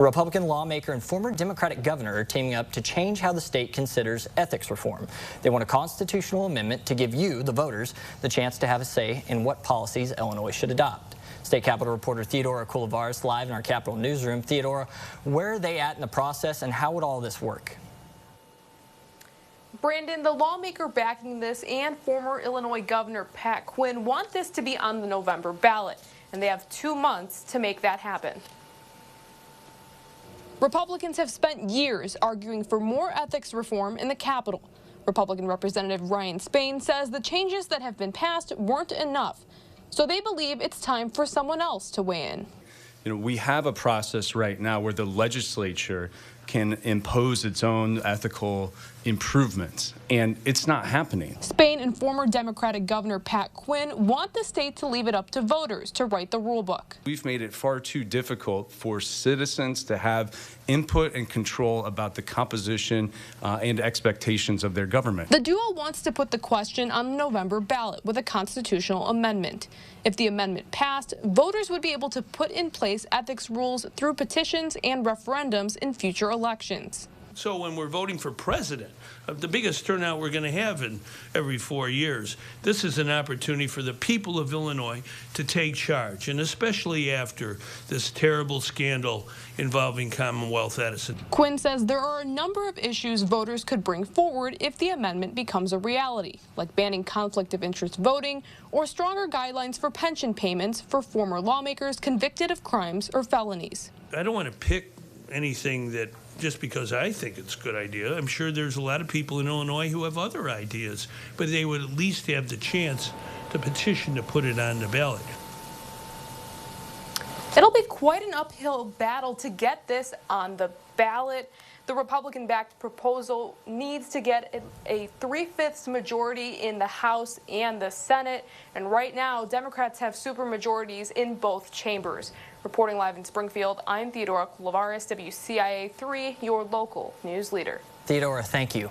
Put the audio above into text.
Republican lawmaker and former Democratic governor are teaming up to change how the state considers ethics reform. They want a constitutional amendment to give you, the voters, the chance to have a say in what policies Illinois should adopt. State Capitol reporter Theodora Coulivaris live in our Capitol newsroom. Theodora, where are they at in the process and how would all this work? Brandon, the lawmaker backing this and former Illinois Governor Pat Quinn want this to be on the November ballot, and they have 2 months to make that happen. Republicans have spent years arguing for more ethics reform in the Capitol. Republican Representative Ryan Spain says the changes that have been passed weren't enough, so they believe it's time for someone else to weigh in. You know, we have a process right now where the legislature can impose its own ethical improvements, and it's not happening. Spain and former Democratic Governor Pat Quinn want the state to leave it up to voters to write the rule book. We've made it far too difficult for citizens to have input and control about the composition and expectations of their government. The duo wants to put the question on the November ballot with a constitutional amendment. If the amendment passed, voters would be able to put in place ethics rules through petitions and referendums in future elections. So when we're voting for president, the biggest turnout we're going to have in every 4 years, this is an opportunity for the people of Illinois to take charge, and especially after this terrible scandal involving Commonwealth Edison. Quinn says there are a number of issues voters could bring forward if the amendment becomes a reality, like banning conflict of interest voting or stronger guidelines for pension payments for former lawmakers convicted of crimes or felonies. I don't want to pick anything that just because I think it's a good idea. I'm sure there's a lot of people in Illinois who have other ideas, but they would at least have the chance to petition to put it on the ballot. It'll be quite an uphill battle to get this on the ballot. The Republican-backed proposal needs to get a 3/5 majority in the House and the Senate, and right now Democrats have supermajorities in both chambers. Reporting live in Springfield, I'm Theodora Coulivaris, WCIA 3, your local news leader. Theodora, thank you.